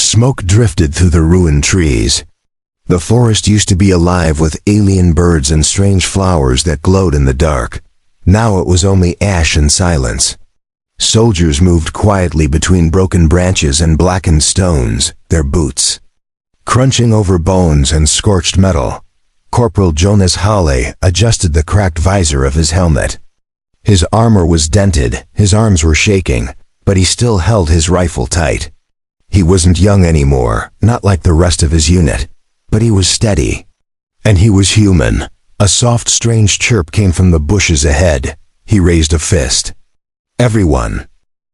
Smoke drifted through the ruined trees. The forest used to be alive with alien birds and strange flowers that glowed in the dark. Now it was only ash and silence. Soldiers moved quietly between broken branches and blackened stones, their boots crunching over bones and scorched metal. Corporal Jonas Halle adjusted the cracked visor of his helmet. His armor was dented, his arms were shaking, but he still held his rifle tight. He wasn't young anymore, not like the rest of his unit, but he was steady. And he was human. A soft, strange chirp came from the bushes ahead. He raised a fist. Everyone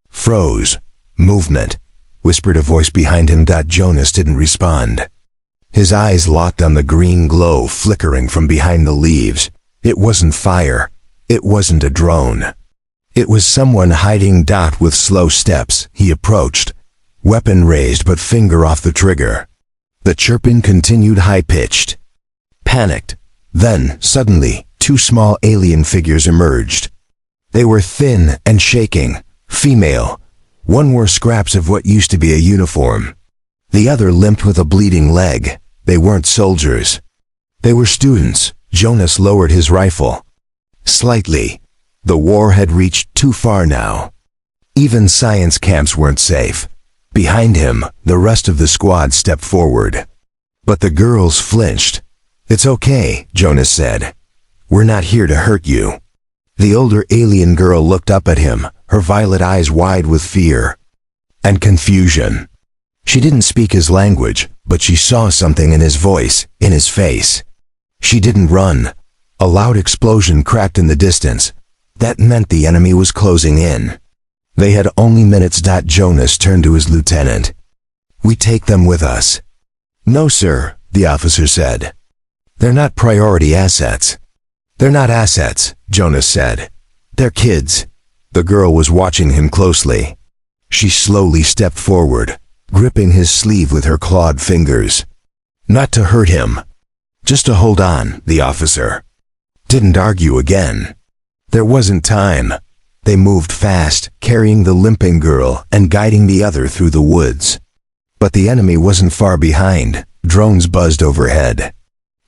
froze. Movement, whispered a voice behind him. Jonas didn't respond. His eyes locked on the green glow flickering from behind the leaves. It wasn't fire. It wasn't a drone. It was someone hiding. With slow steps, he approached, weapon raised but finger off the trigger. The chirping continued high-pitched. Panicked. Then, suddenly, two small alien figures emerged. They were thin and shaking, female. One wore scraps of what used to be a uniform. The other limped with a bleeding leg. They weren't soldiers. They were students. Jonas lowered his rifle. Slightly. The war had reached too far now. Even science camps weren't safe. Behind him, the rest of the squad stepped forward. But the girls flinched. "It's okay," Jonas said. "We're not here to hurt you." The older alien girl looked up at him, her violet eyes wide with fear and confusion. She didn't speak his language, but she saw something in his voice, in his face. She didn't run. A loud explosion cracked in the distance. That meant the enemy was closing in. They had only minutes. Jonas turned to his lieutenant. "We take them with us." "No, sir," the officer said. "They're not priority assets." "They're not assets," Jonas said. "They're kids." The girl was watching him closely. She slowly stepped forward, gripping his sleeve with her clawed fingers. "Not to hurt him. Just to hold on," the officer didn't argue again. There wasn't time. They moved fast, carrying the limping girl and guiding the other through the woods. But the enemy wasn't far behind. Drones buzzed overhead.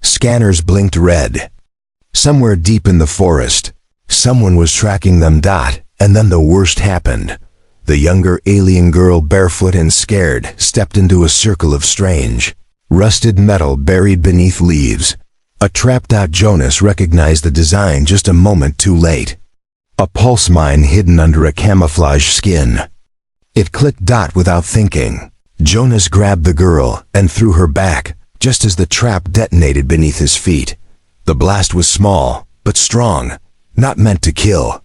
Scanners blinked red. Somewhere deep in the forest, someone was tracking them. And then the worst happened. The younger alien girl, barefoot and scared, stepped into a circle of strange, rusted metal buried beneath leaves. A trap. Jonas recognized the design just a moment too late. A pulse mine hidden under a camouflage skin. It clicked. Without thinking, Jonas grabbed the girl and threw her back, just as the trap detonated beneath his feet. The blast was small, but strong, not meant to kill,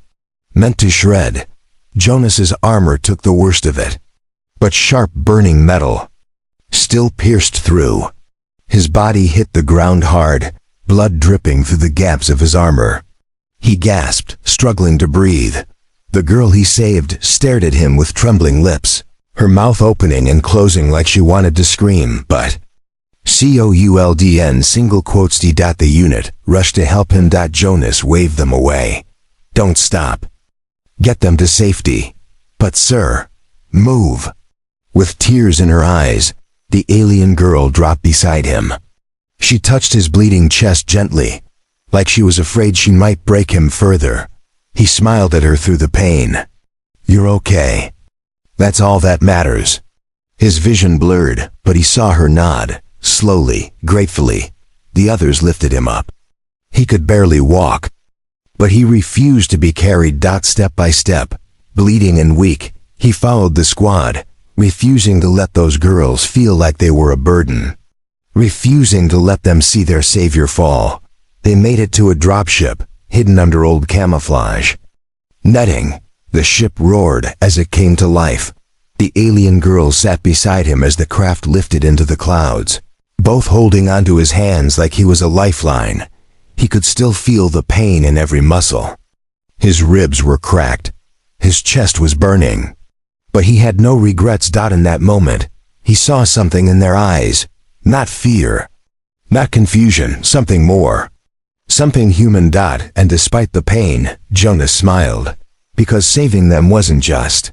meant to shred. Jonas's armor took the worst of it, but sharp burning metal still pierced through. His body hit the ground hard, blood dripping through the gaps of his armor. He gasped, struggling to breathe. The girl he saved stared at him with trembling lips, her mouth opening and closing like she wanted to scream, but COULDN single quotes D. The unit rushed to help him. Jonas waved them away. "Don't stop. Get them to safety." "But sir, move." With tears in her eyes, the alien girl dropped beside him. She touched his bleeding chest gently, like she was afraid she might break him further. He smiled at her through the pain. "You're okay. That's all that matters." His vision blurred, but he saw her nod, slowly, gratefully. The others lifted him up. He could barely walk, but he refused to be carried. Step by step, bleeding and weak, he followed the squad, refusing to let those girls feel like they were a burden, refusing to let them see their savior fall. They made it to a dropship, hidden under old camouflage netting. The ship roared as it came to life. The alien girl sat beside him as the craft lifted into the clouds, both holding onto his hands like he was a lifeline. He could still feel the pain in every muscle. His ribs were cracked. His chest was burning. But he had no regrets. In that moment, he saw something in their eyes. Not fear, not confusion, something more. Something human. And despite the pain, Jonas smiled, because saving them wasn't just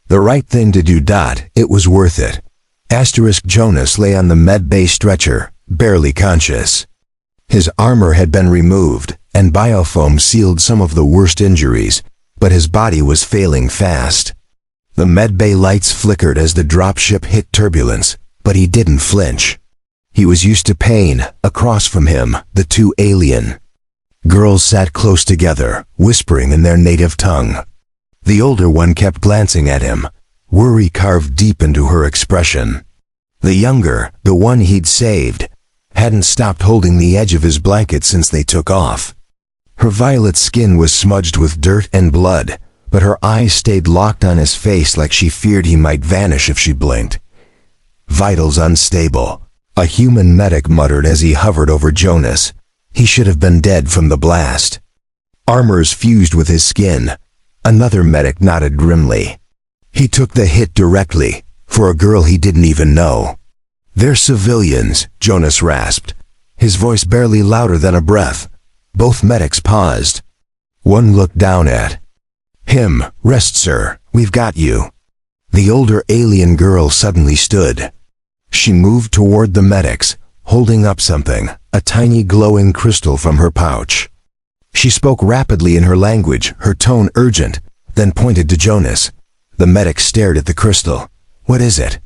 the right thing to do. It was worth it. Jonas lay on the med bay stretcher, barely conscious. His armor had been removed, and biofoam sealed some of the worst injuries, but his body was failing fast. The medbay lights flickered as the dropship hit turbulence, but he didn't flinch. He was used to pain. Across from him, the two alien girls sat close together, whispering in their native tongue. The older one kept glancing at him, worry carved deep into her expression. The younger, the one he'd saved, hadn't stopped holding the edge of his blanket since they took off. Her violet skin was smudged with dirt and blood, but her eyes stayed locked on his face like she feared he might vanish if she blinked. Vitals unstable, a human medic muttered as he hovered over Jonas. He should have been dead from the blast. Armors fused with his skin. Another medic nodded grimly. He took the hit directly, for a girl he didn't even know. "They're civilians," Jonas rasped, his voice barely louder than a breath. Both medics paused. One looked down at him. "Rest, sir. We've got you." The older alien girl suddenly stood. She moved toward the medics, holding up something, a tiny glowing crystal from her pouch. She spoke rapidly in her language, her tone urgent, then pointed to Jonas. The medic stared at the crystal. "What is it?"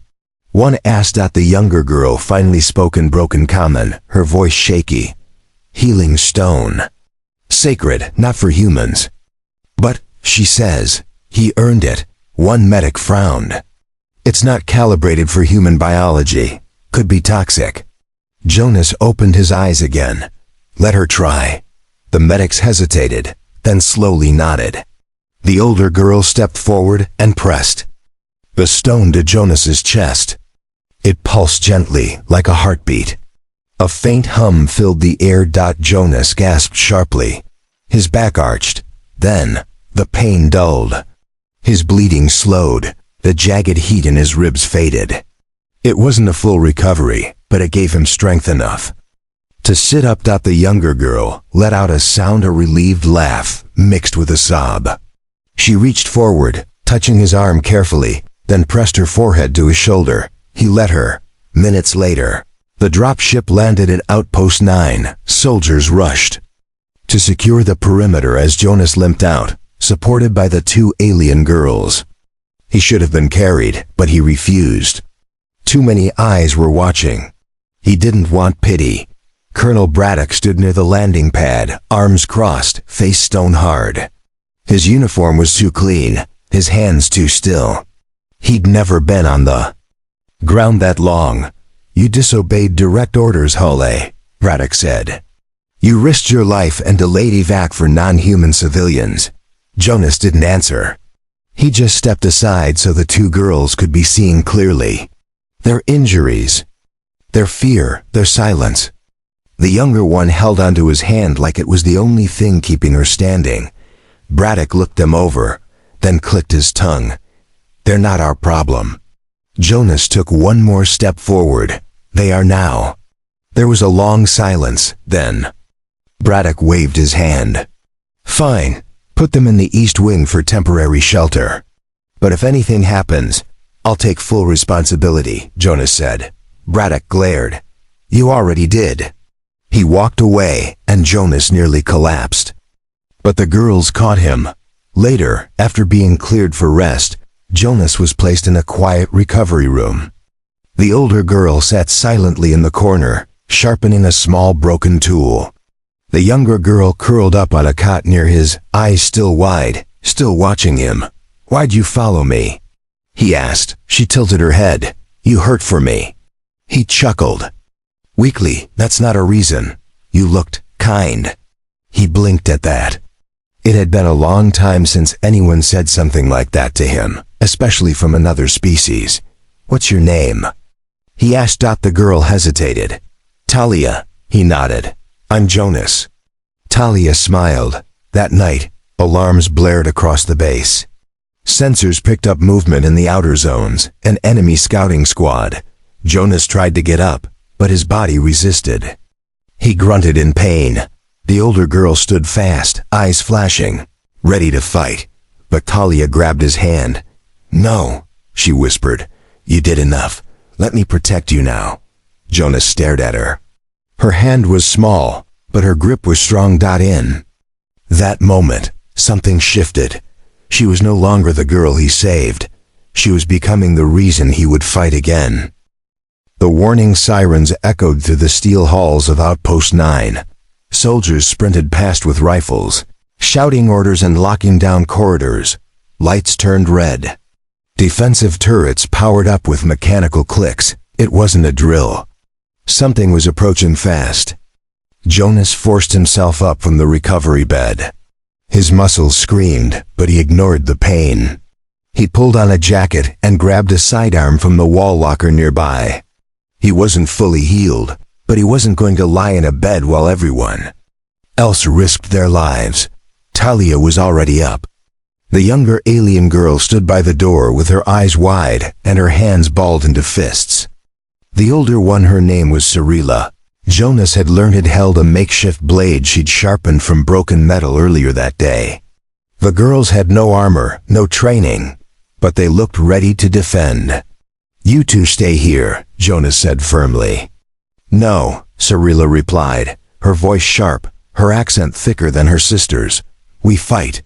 One asked. The younger girl finally spoke in broken common, her voice shaky. "Healing stone. Sacred, not for humans." "But," she says, "he earned it." One medic frowned. "It's not calibrated for human biology. Could be toxic." Jonas opened his eyes again. "Let her try." The medics hesitated, then slowly nodded. The older girl stepped forward and pressed the stone to Jonas's chest. It pulsed gently, like a heartbeat. A faint hum filled the air. Jonas gasped sharply. His back arched. Then, the pain dulled. His bleeding slowed. The jagged heat in his ribs faded. It wasn't a full recovery, but it gave him strength enough to sit up. The younger girl let out a sound, a relieved laugh, mixed with a sob. She reached forward, touching his arm carefully, then pressed her forehead to his shoulder. He let her. Minutes later, the dropship landed at Outpost 9. Soldiers rushed to secure the perimeter as Jonas limped out, supported by the two alien girls. He should have been carried, but he refused. Too many eyes were watching. He didn't want pity. Colonel Braddock stood near the landing pad, arms crossed, face stone hard. His uniform was too clean, his hands too still. He'd never been on the ground that long. "You disobeyed direct orders, Hole," Braddock said. "You risked your life and delayed evac for non-human civilians." Jonas didn't answer. He just stepped aside so the two girls could be seen clearly. Their injuries, their fear, their silence. The younger one held onto his hand like it was the only thing keeping her standing. Braddock looked them over, then clicked his tongue. "They're not our problem." Jonas took one more step forward. "They are now." There was a long silence, then Braddock waved his hand. "Fine, put them in the East Wing for temporary shelter. But if anything happens, I'll take full responsibility," Jonas said. Braddock glared. "You already did." He walked away, and Jonas nearly collapsed. But the girls caught him. Later, after being cleared for rest, Jonas was placed in a quiet recovery room. The older girl sat silently in the corner, sharpening a small broken tool. The younger girl curled up on a cot near his, eyes still wide, still watching him. "Why'd you follow me?" he asked. She tilted her head. "You hurt for me." He chuckled. Weakly, "That's not a reason. You looked kind." He blinked at that. It had been a long time since anyone said something like that to him, especially from another species. "What's your name?" he asked. The girl hesitated. "Talia," he nodded. "I'm Jonas." Talia smiled. That night, alarms blared across the base. Sensors picked up movement in the outer zones, an enemy scouting squad. Jonas tried to get up, but his body resisted. He grunted in pain. The older girl stood fast, eyes flashing, ready to fight. But Talia grabbed his hand. "No," she whispered. "You did enough. Let me protect you now. Jonas stared at her. Her hand was small, but her grip was strong. In that moment, something shifted. She was no longer the girl he saved. She was becoming the reason he would fight again. The warning sirens echoed through the steel halls of Outpost 9. Soldiers sprinted past with rifles, shouting orders and locking down corridors. Lights turned red. Defensive turrets powered up with mechanical clicks. It wasn't a drill. Something was approaching fast. Jonas forced himself up from the recovery bed. His muscles screamed, but he ignored the pain. He pulled on a jacket and grabbed a sidearm from the wall locker nearby. He wasn't fully healed, but he wasn't going to lie in a bed while everyone else risked their lives. Talia was already up. The younger alien girl stood by the door with her eyes wide and her hands balled into fists. The older one, her name was Cirilla. Jonas had learned it held a makeshift blade she'd sharpened from broken metal earlier that day. The girls had no armor, no training, but they looked ready to defend. You two stay here, Jonas said firmly. No, Cirilla replied, her voice sharp, her accent thicker than her sister's. We fight.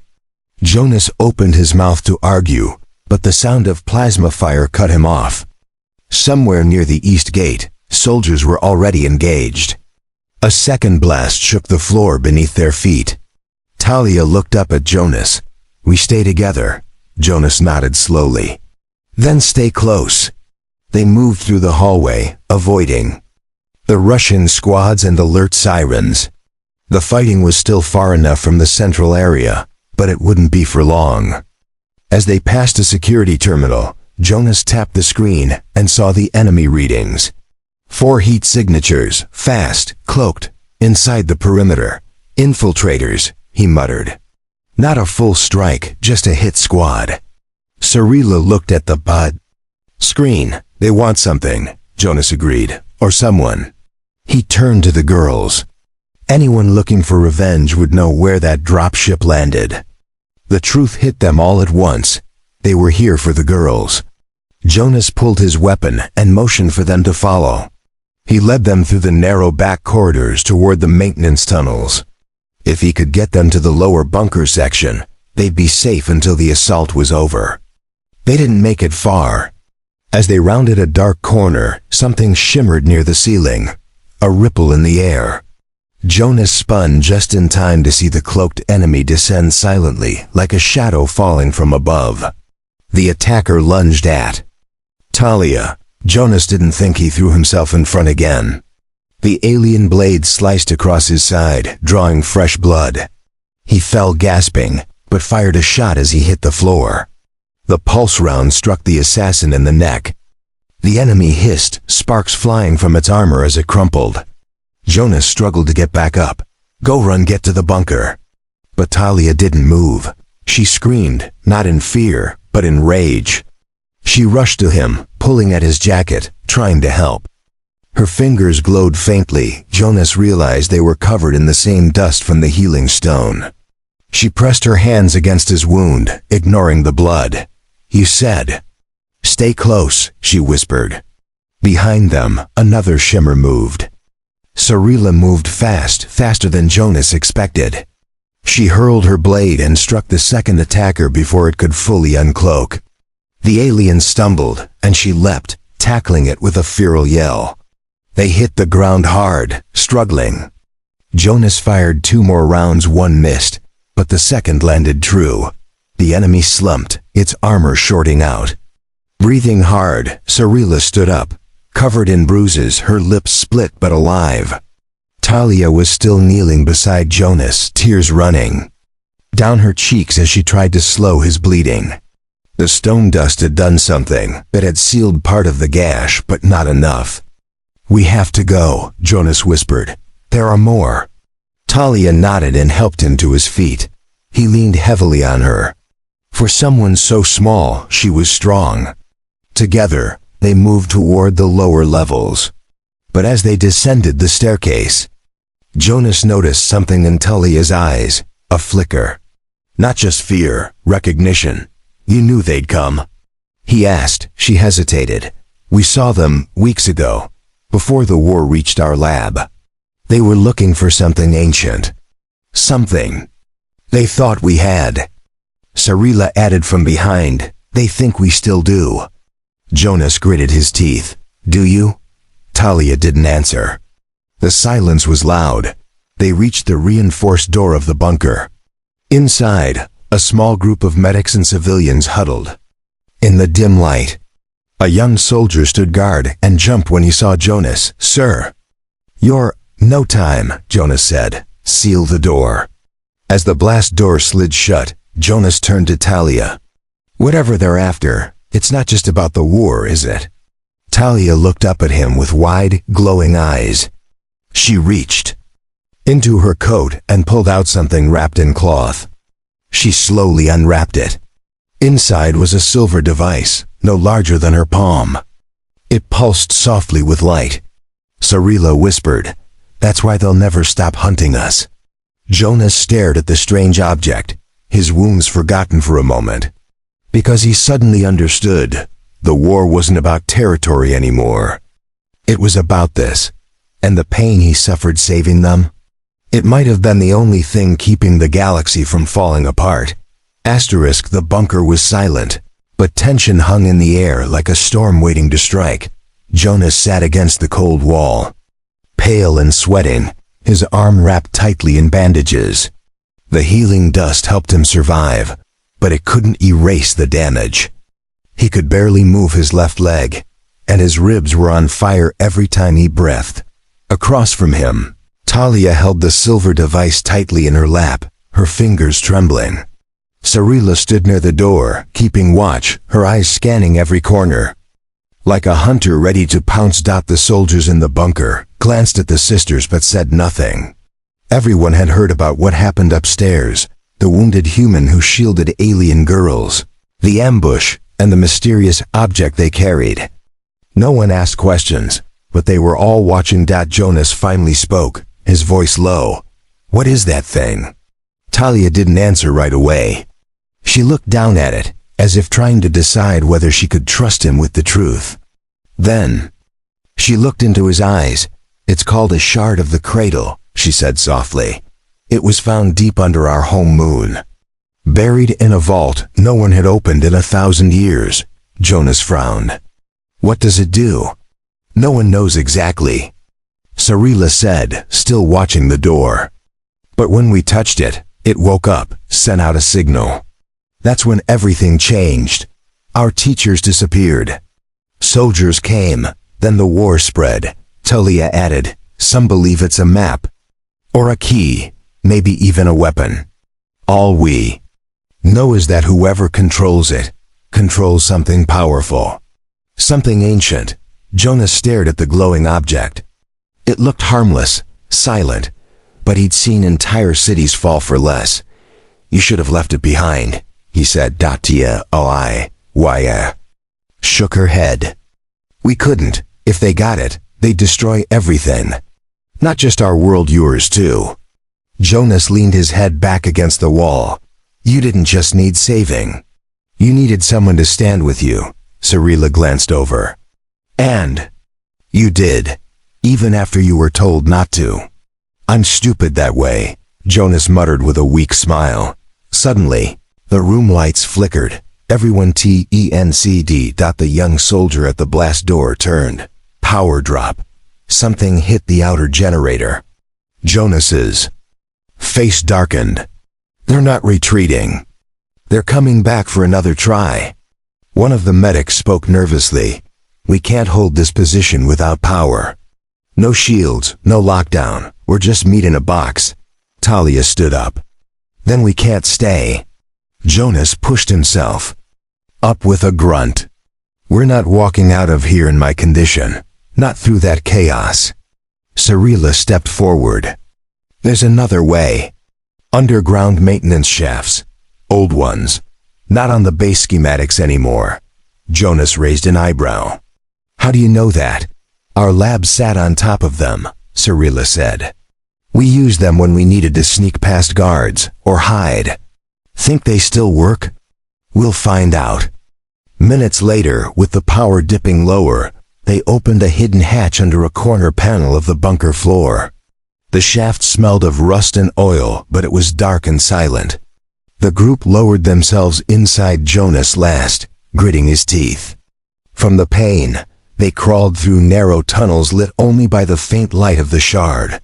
Jonas opened his mouth to argue, but the sound of plasma fire cut him off. Somewhere near the east gate, soldiers were already engaged. A second blast shook the floor beneath their feet. Talia looked up at Jonas. We stay together. Jonas nodded slowly. Then stay close. They moved through the hallway, avoiding the Russian squads and alert sirens. The fighting was still far enough from the central area, but it wouldn't be for long. As they passed a security terminal, Jonas tapped the screen and saw the enemy readings. 4 heat signatures, fast, cloaked, inside the perimeter. Infiltrators, he muttered. Not a full strike, just a hit squad. Cirilla looked at the screen. They want something, Jonas agreed, or someone. He turned to the girls. Anyone looking for revenge would know where that dropship landed. The truth hit them all at once. They were here for the girls. Jonas pulled his weapon and motioned for them to follow. He led them through the narrow back corridors toward the maintenance tunnels. If he could get them to the lower bunker section, they'd be safe until the assault was over. They didn't make it far. As they rounded a dark corner, something shimmered near the ceiling, a ripple in the air. Jonas spun just in time to see the cloaked enemy descend silently, like a shadow falling from above. The attacker lunged at Talia. Jonas didn't think he threw himself in front again. The alien blade sliced across his side, drawing fresh blood. He fell gasping, but fired a shot as he hit the floor. The pulse round struck the assassin in the neck. The enemy hissed, sparks flying from its armor as it crumpled. Jonas struggled to get back up. Go run, get to the bunker. But Talia didn't move. She screamed, not in fear, but in rage. She rushed to him, pulling at his jacket, trying to help. Her fingers glowed faintly. Jonas realized they were covered in the same dust from the healing stone. She pressed her hands against his wound, ignoring the blood. You said. Stay close, she whispered. Behind them, another shimmer moved. Cirilla moved fast, faster than Jonas expected. She hurled her blade and struck the second attacker before it could fully uncloak. The alien stumbled, and she leapt, tackling it with a feral yell. They hit the ground hard, struggling. Jonas fired 2 more rounds, one missed, but the second landed true. The enemy slumped, its armor shorting out. Breathing hard, Cirilla stood up, covered in bruises, her lips split but alive. Talia was still kneeling beside Jonas, tears running down her cheeks as she tried to slow his bleeding. The stone dust had done something. It had sealed part of the gash, but not enough. We have to go, Jonas whispered. There are more. Talia nodded and helped him to his feet. He leaned heavily on her. For someone so small, she was strong. Together, they moved toward the lower levels. But as they descended the staircase, Jonas noticed something in Talia's eyes, a flicker. Not just fear, recognition. You knew they'd come. He asked. She hesitated. We saw them weeks ago, before the war reached our lab. They were looking for something ancient. Something they thought we had. Sarila added from behind, they think we still do. Jonas gritted his teeth. Do you? Talia didn't answer. The silence was loud. They reached the reinforced door of the bunker. Inside, a small group of medics and civilians huddled. In the dim light, a young soldier stood guard and jumped when he saw Jonas. Sir. No time, Jonas said. Seal the door. As the blast door slid shut, Jonas turned to Talia. Whatever they're after, it's not just about the war, is it? Talia looked up at him with wide, glowing eyes. She reached into her coat and pulled out something wrapped in cloth. She slowly unwrapped it. Inside was a silver device, no larger than her palm. It pulsed softly with light. Sarila whispered, "That's why they'll never stop hunting us." Jonas stared at the strange object, his wounds forgotten for a moment. Because he suddenly understood, the war wasn't about territory anymore. It was about this, and the pain he suffered saving them. It might have been the only thing keeping the galaxy from falling apart. The bunker was silent, but tension hung in the air like a storm waiting to strike. Jonas sat against the cold wall, pale and sweating, his arm wrapped tightly in bandages. The healing dust helped him survive, but it couldn't erase the damage. He could barely move his left leg, and his ribs were on fire every time he breathed. Across from him, Talia held the silver device tightly in her lap, her fingers trembling. Sarila stood near the door, keeping watch, her eyes scanning every corner. Like a hunter ready to pounce, the soldiers in the bunker glanced at the sisters but said nothing. Everyone had heard about what happened upstairs, the wounded human who shielded alien girls, the ambush, and the mysterious object they carried. No one asked questions, but they were all watching. Jonas finally spoke, his voice low. "What is that thing?" Talia didn't answer right away. She looked down at it, as if trying to decide whether she could trust him with the truth. Then, she looked into his eyes. "It's called a shard of the cradle," she said softly. "It was found deep under our home moon. Buried in a vault no one had opened in 1,000 years. Jonas frowned. "What does it do?" "No one knows exactly," Sarila said, still watching the door. "But when we touched it, it woke up, sent out a signal. That's when everything changed. Our teachers disappeared. Soldiers came, then the war spread," Talia added. "Some believe it's a map, or a key, maybe even a weapon. All we know is that whoever controls it, controls something powerful. Something ancient." Jonas stared at the glowing object. It looked harmless, silent, but he'd seen entire cities fall for less. "You should have left it behind," he said. Talia shook her head. "We couldn't. If they got it, they'd destroy everything. Not just our world, yours too." Jonas leaned his head back against the wall. "You didn't just need saving. You needed someone to stand with you." Sarila glanced over. "And you did, even after you were told not to." "I'm stupid that way," Jonas muttered with a weak smile. Suddenly, the room lights flickered. Everyone tencd. The young soldier at the blast door turned. Power drop. Something hit the outer generator. Jonas's face darkened. "They're not retreating. They're coming back for another try." One of the medics spoke nervously. "We can't hold this position without power. No shields, no lockdown, we're just meat in a box." Talia stood up. "Then we can't stay." Jonas pushed himself up with a grunt. "We're not walking out of here in my condition. Not through that chaos." Sarila stepped forward. "There's another way. Underground maintenance shafts. Old ones. Not on the base schematics anymore." Jonas raised an eyebrow. "How do you know that?" "Our lab sat on top of them," Sarila said. "We used them when we needed to sneak past guards or hide." "Think they still work?" "We'll find out." Minutes later, with the power dipping lower, they opened a hidden hatch under a corner panel of the bunker floor. The shaft smelled of rust and oil, but it was dark and silent. The group lowered themselves inside Jonas last, gritting his teeth. From the pain, they crawled through narrow tunnels lit only by the faint light of the shard.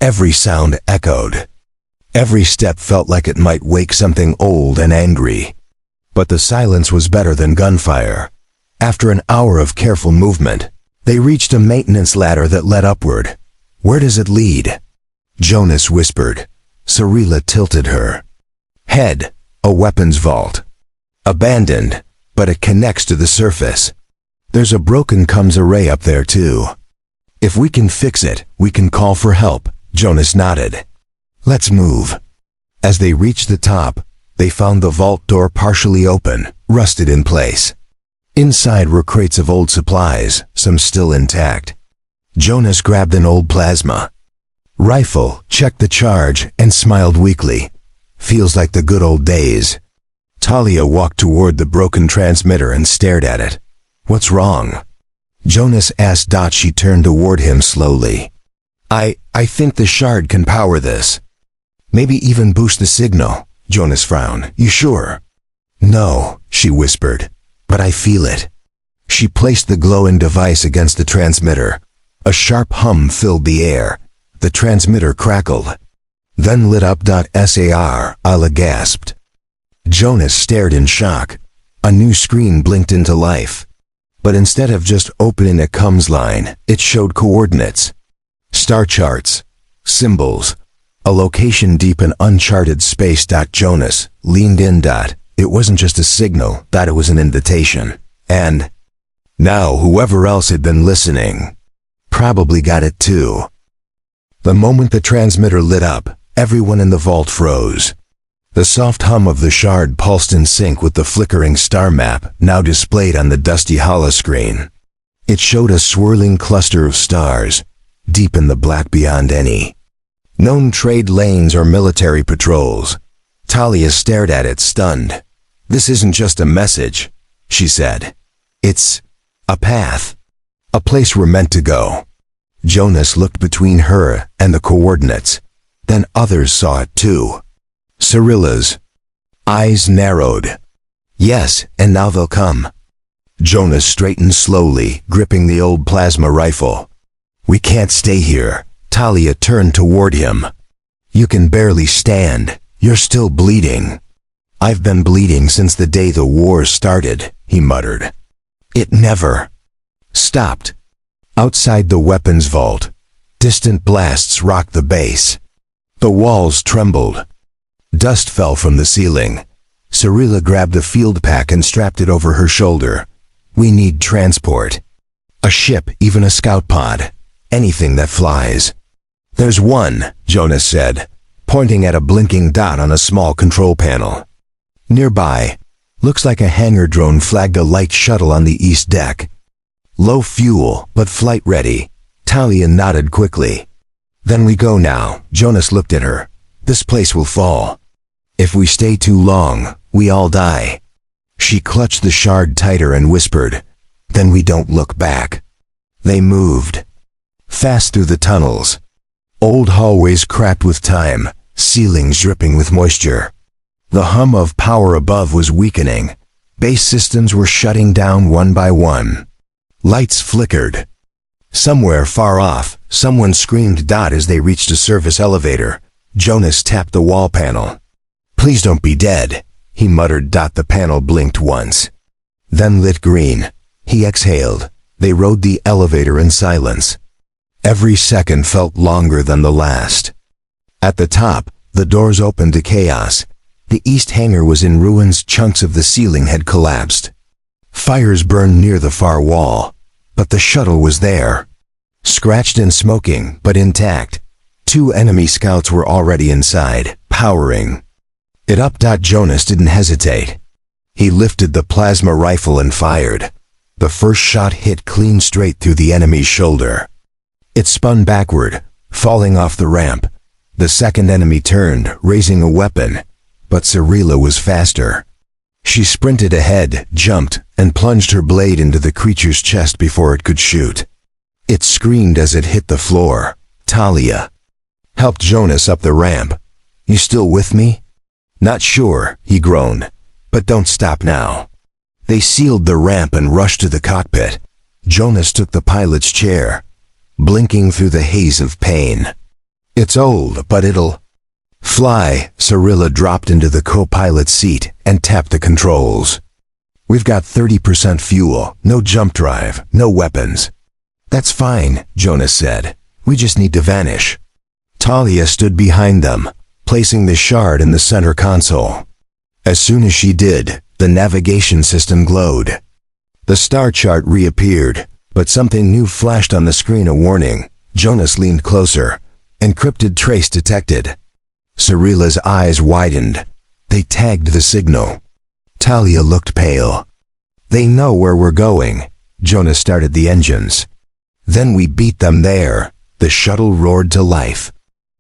Every sound echoed. Every step felt like it might wake something old and angry. But the silence was better than gunfire. After an hour of careful movement, they reached a maintenance ladder that led upward. "Where does it lead?" Jonas whispered. Cirilla tilted her head. "A weapons vault. Abandoned, but it connects to the surface. There's a broken comms array up there too. If we can fix it, we can call for help." Jonas nodded. "Let's move." As they reached the top, they found the vault door partially open, rusted in place. Inside were crates of old supplies, some still intact. Jonas grabbed an old plasma rifle, checked the charge, and smiled weakly. "Feels like the good old days." Talia walked toward the broken transmitter and stared at it. "What's wrong?" Jonas asked. She turned toward him slowly. I think the shard can power this. Maybe even boost the signal." Jonas frowned. "You sure?" "No," she whispered, "but I feel it." She placed the glowing device against the transmitter. A sharp hum filled the air. The transmitter crackled, then lit up. Sarilla gasped. Jonas stared in shock. A new screen blinked into life. But instead of just opening a comms line, it showed coordinates. Star charts, symbols, a location deep in uncharted space. Jonas leaned in. It wasn't just a signal, it was an invitation. And now whoever else had been listening probably got it too. The moment the transmitter lit up, everyone in the vault froze. The soft hum of the shard pulsed in sync with the flickering star map now displayed on the dusty holoscreen. It showed a swirling cluster of stars, deep in the black beyond any known trade lanes or military patrols. Talia stared at it, stunned. "This isn't just a message," she said. "It's a path. A place we're meant to go." Jonas looked between her and the coordinates. Then others saw it too. Cirilla's eyes narrowed. "Yes, and now they'll come." Jonas straightened slowly, gripping the old plasma rifle. "We can't stay here." Talia turned toward him. "You can barely stand. You're still bleeding." "I've been bleeding since the day the war started," he muttered. "It never stopped." Outside the weapons vault, distant blasts rocked the base. The walls trembled. Dust fell from the ceiling. Cirilla grabbed a field pack and strapped it over her shoulder. "We need transport. A ship, even a scout pod. Anything that flies." "There's one," Jonas said, pointing at a blinking dot on a small control panel. Nearby, looks like a hangar drone flagged a light shuttle on the east deck. "Low fuel, but flight ready." Talia nodded quickly. "Then we go now." Jonas looked at her. "This place will fall. If we stay too long, we all die." She clutched the shard tighter and whispered, "Then we don't look back." They moved fast through the tunnels. Old hallways cracked with time, ceilings dripping with moisture. The hum of power above was weakening. Base systems were shutting down one by one. Lights flickered. Somewhere far off, someone screamed. As they reached a service elevator, Jonas tapped the wall panel. "Please don't be dead," he muttered. The panel blinked once, then lit green. He exhaled. They rode the elevator in silence. Every second felt longer than the last. At the top, the doors opened to chaos. The east hangar was in ruins. Chunks of the ceiling had collapsed. Fires burned near the far wall, but the shuttle was there. Scratched and smoking, but intact. 2 enemy scouts were already inside, powering it up. Jonas didn't hesitate. He lifted the plasma rifle and fired. The first shot hit clean straight through the enemy's shoulder. It spun backward, falling off the ramp. The second enemy turned, raising a weapon, but Cirilla was faster. She sprinted ahead, jumped, and plunged her blade into the creature's chest before it could shoot. It screamed as it hit the floor. Talia helped Jonas up the ramp. "You still with me?" "Not sure," he groaned. "But don't stop now." They sealed the ramp and rushed to the cockpit. Jonas took the pilot's chair, blinking through the haze of pain. "It's old, but it'll fly." Cirilla dropped into the co-pilot's seat and tapped the controls. "We've got 30% fuel, no jump drive, no weapons." "That's fine," Jonas said. "We just need to vanish." Talia stood behind them, placing the shard in the center console. As soon as she did, the navigation system glowed. The star chart reappeared, but something new flashed on the screen, a warning. Jonas leaned closer. "Encrypted trace detected." Cirilla's eyes widened. They tagged the signal. Talia looked pale. "They know where we're going." Jonas started the engines. "Then we beat them there." The shuttle roared to life.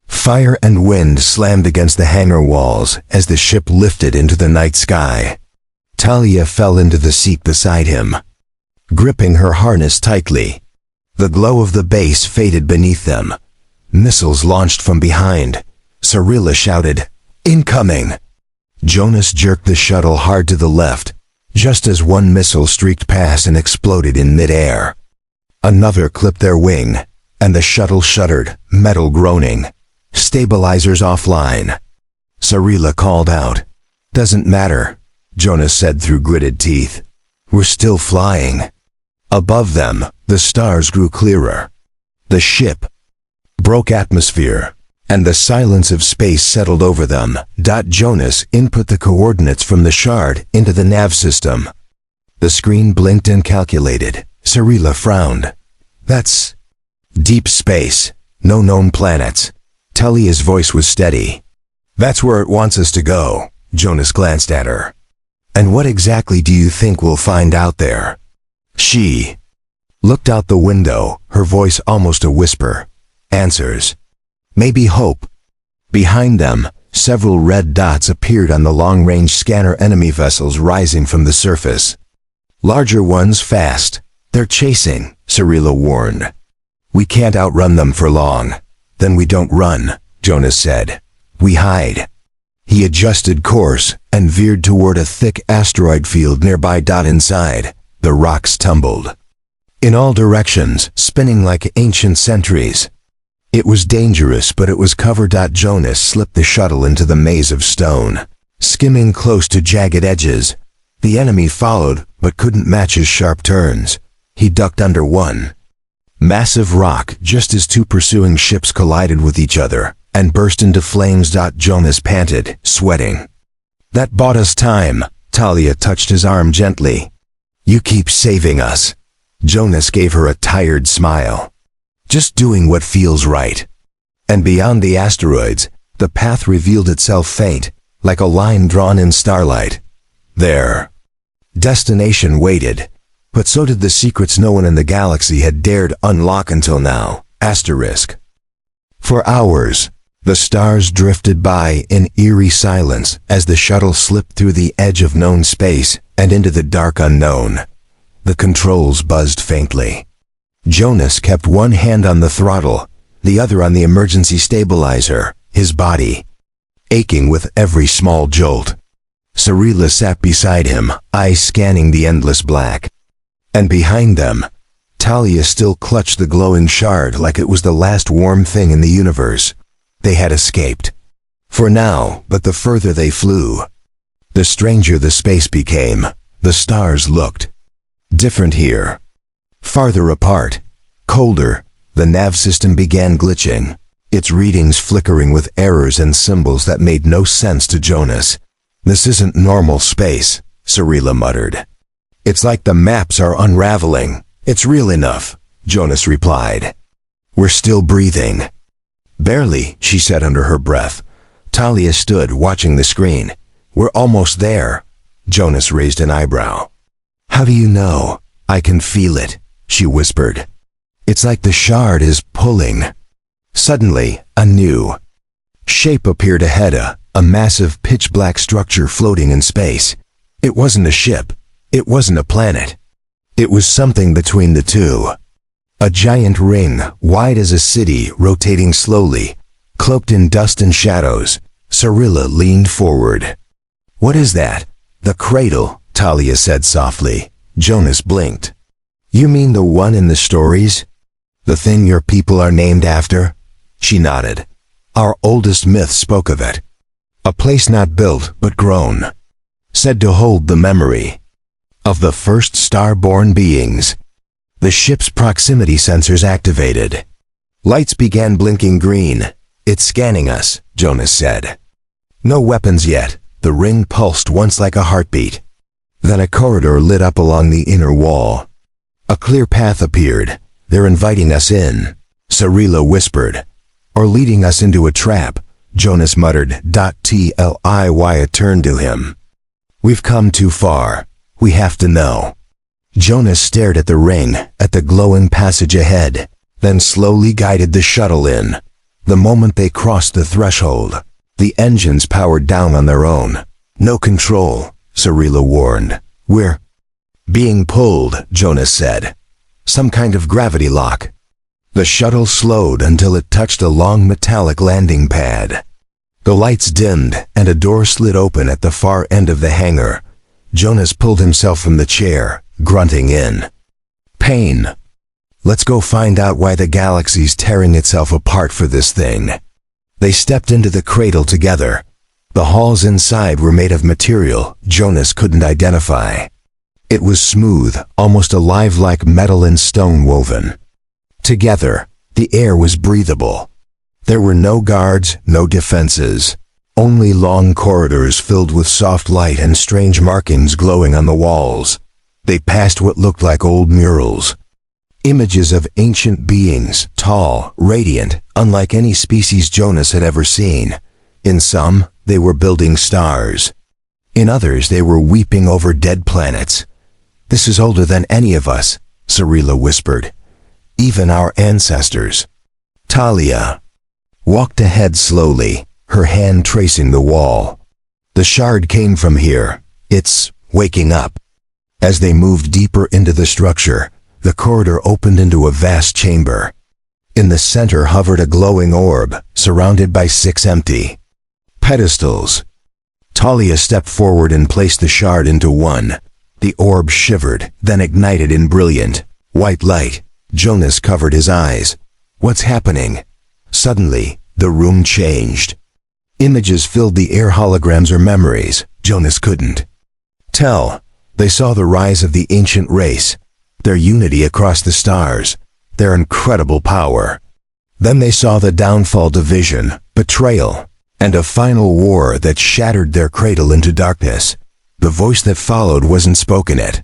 Fire and wind slammed against the hangar walls as the ship lifted into the night sky. Talia fell into the seat beside him, gripping her harness tightly. The glow of the base faded beneath them. Missiles launched from behind. Cirilla shouted, "Incoming!" Jonas jerked the shuttle hard to the left, just as one missile streaked past and exploded in midair. Another clipped their wing, and the shuttle shuddered, metal groaning. "Stabilizers offline." Cirilla called out. "Doesn't matter," Jonas said through gritted teeth. "We're still flying." Above them, the stars grew clearer. The ship broke atmosphere, and the silence of space settled over them. Jonas input the coordinates from the shard into the nav system. The screen blinked and calculated. Cirilla frowned. "That's deep space. No known planets." Talia's voice was steady. "That's where it wants us to go." Jonas glanced at her. "And what exactly do you think we'll find out there?" She looked out the window, her voice almost a whisper. "Answers. Maybe hope." Behind them, several red dots appeared on the long-range scanner, enemy vessels rising from the surface. Larger ones fast. "They're chasing," Cirilla warned. "We can't outrun them for long." "Then we don't run," Jonas said. "We hide." He adjusted course and veered toward a thick asteroid field nearby. Inside, the rocks tumbled in all directions, spinning like ancient sentries. It was dangerous, but it was cover. Jonas slipped the shuttle into the maze of stone, skimming close to jagged edges. The enemy followed, but couldn't match his sharp turns. He ducked under one massive rock just as two pursuing ships collided with each other and burst into flames. Jonas panted, sweating. "That bought us time." Talia touched his arm gently. "You keep saving us." Jonas gave her a tired smile. "Just doing what feels right." And beyond the asteroids, the path revealed itself faint, like a line drawn in starlight. Their destination waited, but so did the secrets no one in the galaxy had dared unlock until now. Asterisk. For hours, the stars drifted by in eerie silence as the shuttle slipped through the edge of known space and into the dark unknown. The controls buzzed faintly. Jonas kept one hand on the throttle, the other on the emergency stabilizer, his body aching with every small jolt. Cirilla sat beside him, eyes scanning the endless black. And behind them, Talia still clutched the glowing shard like it was the last warm thing in the universe. They had escaped. For now, but the further they flew, the stranger the space became. The stars looked different here. Farther apart, colder, the nav system began glitching, its readings flickering with errors and symbols that made no sense to Jonas. "This isn't normal space," Cirilla muttered. "It's like the maps are unraveling." "It's real enough," Jonas replied. "We're still breathing." "Barely," she said under her breath. Talia stood, watching the screen. "We're almost there." Jonas raised an eyebrow. "How do you know?" "I can feel it," she whispered. "It's like the shard is pulling." Suddenly, a new shape appeared ahead, a massive pitch-black structure floating in space. It wasn't a ship. It wasn't a planet. It was something between the two. A giant ring, wide as a city, rotating slowly, cloaked in dust and shadows. Cirilla leaned forward. "What is that?" "The cradle," Talia said softly. Jonas blinked. "You mean the one in the stories? The thing your people are named after?" She nodded. "Our oldest myth spoke of it. A place not built, but grown. Said to hold the memory of the first Starborn beings." The ship's proximity sensors activated. Lights began blinking green. "It's scanning us," Jonas said. "No weapons yet." The ring pulsed once like a heartbeat. Then a corridor lit up along the inner wall. A clear path appeared. "They're inviting us in," Cirilla whispered. "Or leading us into a trap," Jonas muttered. Tliy turned to him. "We've come too far. We have to know." Jonas stared at the ring, at the glowing passage ahead, then slowly guided the shuttle in. The moment they crossed the threshold, the engines powered down on their own. "No control," Cirilla warned. "We're being pulled," Jonas said. "Some kind of gravity lock." The shuttle slowed until it touched a long metallic landing pad. The lights dimmed, and a door slid open at the far end of the hangar. Jonas pulled himself from the chair, grunting in pain. "Let's go find out why the galaxy's tearing itself apart for this thing." They stepped into the cradle together. The halls inside were made of material Jonas couldn't identify. It was smooth, almost alive like metal and stone woven. Together, the air was breathable. There were no guards, no defenses. Only long corridors filled with soft light and strange markings glowing on the walls. They passed what looked like old murals. Images of ancient beings, tall, radiant, unlike any species Jonas had ever seen. In some, they were building stars. In others, they were weeping over dead planets. "This is older than any of us," Cirilla whispered. "Even our ancestors." Talia walked ahead slowly, her hand tracing the wall. "The shard came from here. It's waking up." As they moved deeper into the structure, the corridor opened into a vast chamber. In the center hovered a glowing orb, surrounded by 6 empty pedestals. Talia stepped forward and placed the shard into one. The orb shivered, then ignited in brilliant, white light. Jonas covered his eyes. "What's happening?" Suddenly, the room changed. Images filled the air, holograms or memories. Jonas couldn't tell. They saw the rise of the ancient race, their unity across the stars, their incredible power. Then they saw the downfall, division, betrayal, and a final war that shattered their cradle into darkness. The voice that followed wasn't spoken, it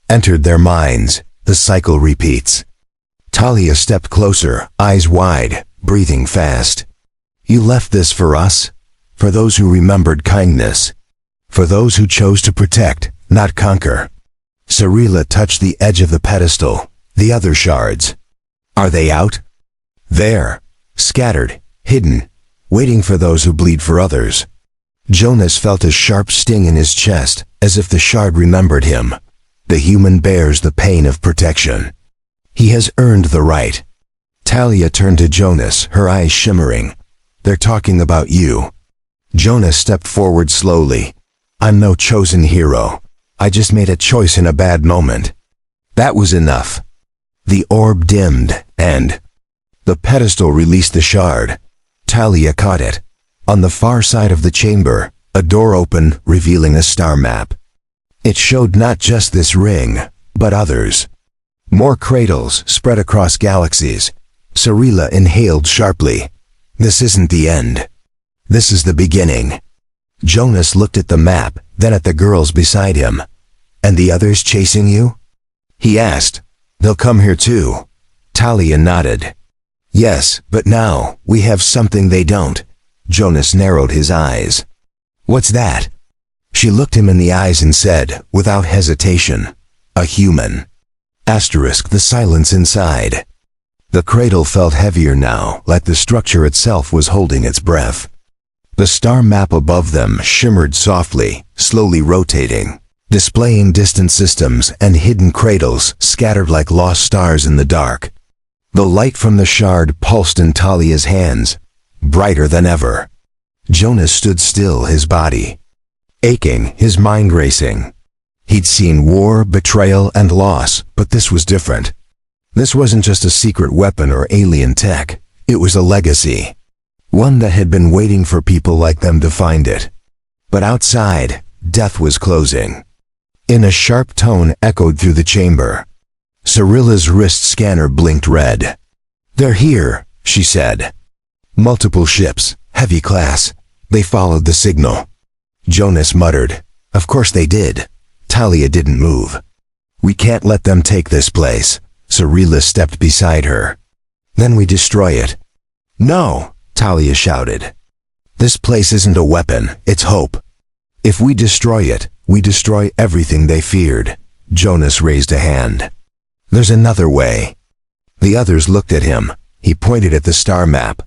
entered their minds. The cycle repeats. Talia stepped closer, eyes wide, breathing fast. "You left this for us? For those who remembered kindness? For those who chose to protect, not conquer?" Cirilla touched the edge of the pedestal. "The other shards. Are they out?" "There. Scattered, hidden, waiting for those who bleed for others." Jonas felt a sharp sting in his chest, as if the shard remembered him. The human bears the pain of protection. He has earned the right. Talia turned to Jonas, her eyes shimmering. "They're talking about you." Jonas stepped forward slowly. "I'm no chosen hero. I just made a choice in a bad moment." That was enough. The orb dimmed, and the pedestal released the shard. Talia caught it. On the far side of the chamber, a door opened, revealing a star map. It showed not just this ring, but others. More cradles spread across galaxies. Cirilla inhaled sharply. "This isn't the end. This is the beginning." Jonas looked at the map, then at the girls beside him. "And the others chasing you?" he asked. "They'll come here too." Talia nodded. "Yes, but now we have something they don't." Jonas narrowed his eyes. "What's that?" She looked him in the eyes and said, without hesitation, "A human." The silence inside. The cradle felt heavier now, like the structure itself was holding its breath. The star map above them shimmered softly, slowly rotating. displaying distant systems and hidden cradles scattered like lost stars in the dark. The light from the shard pulsed in Talia's hands, brighter than ever. Jonas stood still, his body aching, his mind racing. He'd seen war, betrayal, and loss, but this was different. This wasn't just a secret weapon or alien tech. It was a legacy. One that had been waiting for people like them to find it. But outside, death was closing. In a sharp tone echoed through the chamber. Cyrilla's wrist scanner blinked red. "They're here," she said. "Multiple ships, heavy class. They followed the signal." Jonas muttered, "Of course they did." Talia didn't move. "We can't let them take this place." Cyrilla stepped beside her. "Then we destroy it." "No," Talia shouted. "This place isn't a weapon, it's hope. If we destroy it, we destroy everything they feared." Jonas raised a hand. "There's another way." The others looked at him. He pointed at the star map.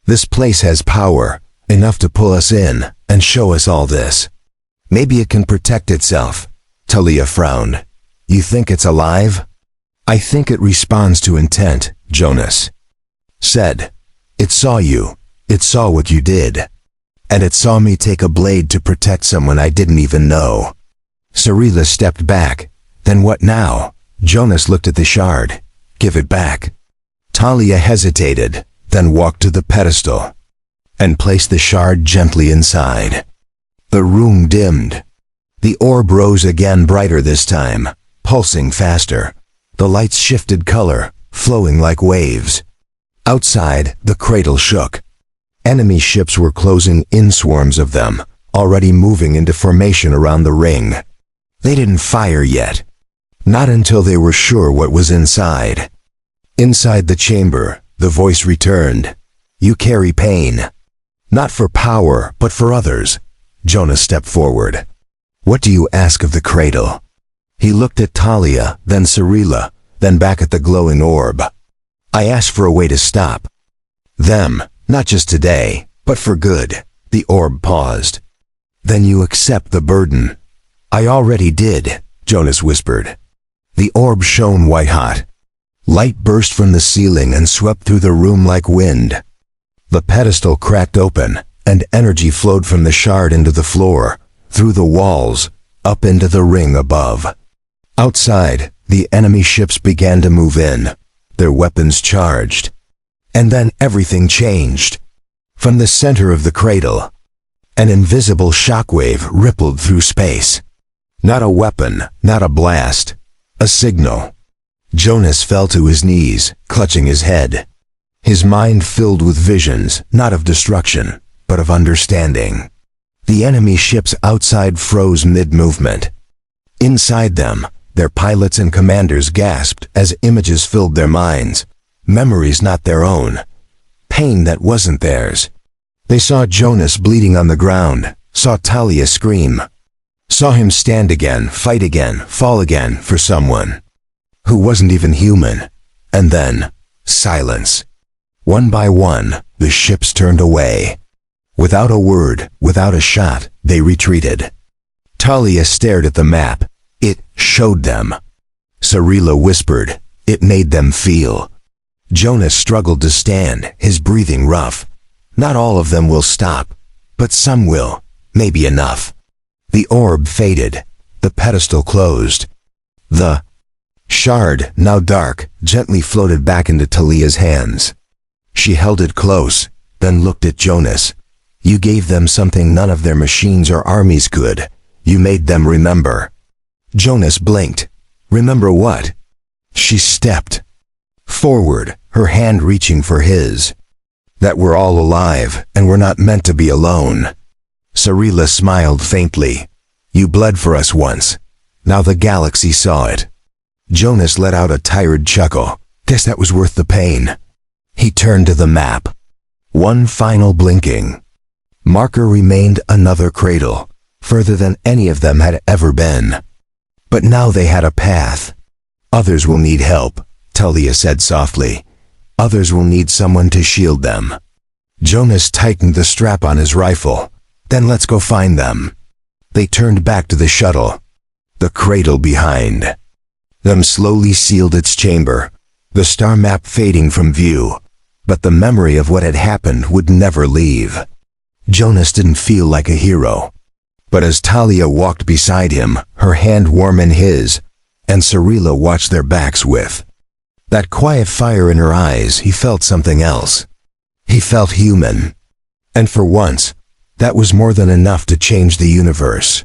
"This place has power, enough to pull us in and show us all this. Maybe it can protect itself." Talia frowned. "You think it's alive?" "I think it responds to intent," Jonas said. "It saw you. It saw what you did. And it saw me take a blade to protect someone I didn't even know." Cyrilla stepped back. "Then what now?" Jonas looked at the shard. "Give it back." Talia hesitated, then walked to the pedestal and placed the shard gently inside. The room dimmed. The orb rose again, brighter this time, pulsing faster. The lights shifted color, flowing like waves. Outside, the cradle shook. Enemy ships were closing in, swarms of them, already moving into formation around the ring. They didn't fire yet. Not until they were sure what was inside. Inside the chamber, the voice returned. "You carry pain. Not for power, but for others." Jonas stepped forward. "What do you ask of the cradle?" He looked at Talia, then Cyrilla, then back at the glowing orb. "I asked for a way to stop them, not just today, but for good." The orb paused. "Then you accept the burden." "I already did," Jonas whispered. The orb shone white-hot. Light burst from the ceiling and swept through the room like wind. The pedestal cracked open, and energy flowed from the shard into the floor, through the walls, up into the ring above. Outside, the enemy ships began to move in, their weapons charged. And then everything changed. From the center of the cradle, an invisible shockwave rippled through space. Not a weapon, not a blast, a signal. Jonas fell to his knees, clutching his head. His mind filled with visions, not of destruction, but of understanding. The enemy ships outside froze mid-movement. Inside them, their pilots and commanders gasped as images filled their minds. Memories not their own. Pain that wasn't theirs. They saw Jonas bleeding on the ground, saw Talia scream. Saw him stand again, fight again, fall again for someone who wasn't even human. And then, silence. One by one, the ships turned away. Without a word, without a shot, they retreated. Talia stared at the map. It showed them. Cyrilla whispered. It made them feel. Jonas struggled to stand, his breathing rough. Not all of them will stop, but some will, maybe enough. The orb faded. The pedestal closed. The shard, now dark, gently floated back into Talia's hands. She held it close, then looked at Jonas. You gave them something none of their machines or armies could. You made them remember. Jonas blinked. Remember what? She stepped forward, her hand reaching for his. That we're all alive, and we're not meant to be alone. Cyrilla smiled faintly. You bled for us once. Now the galaxy saw it. Jonas let out a tired chuckle. Guess that was worth the pain. He turned to the map. One final blinking. Marker remained another cradle, further than any of them had ever been. But now they had a path. Others will need help, Talia said softly. Others will need someone to shield them. Jonas tightened the strap on his rifle. Then let's go find them. They turned back to the shuttle. the cradle behind. Them slowly sealed its chamber, the star map fading from view, but the memory of what had happened would never leave. Jonas didn't feel like a hero. But as Talia walked beside him, her hand warm in his, and Cirilla watched their backs with that quiet fire in her eyes, he felt something else. He felt human. And for once, that was more than enough to change the universe.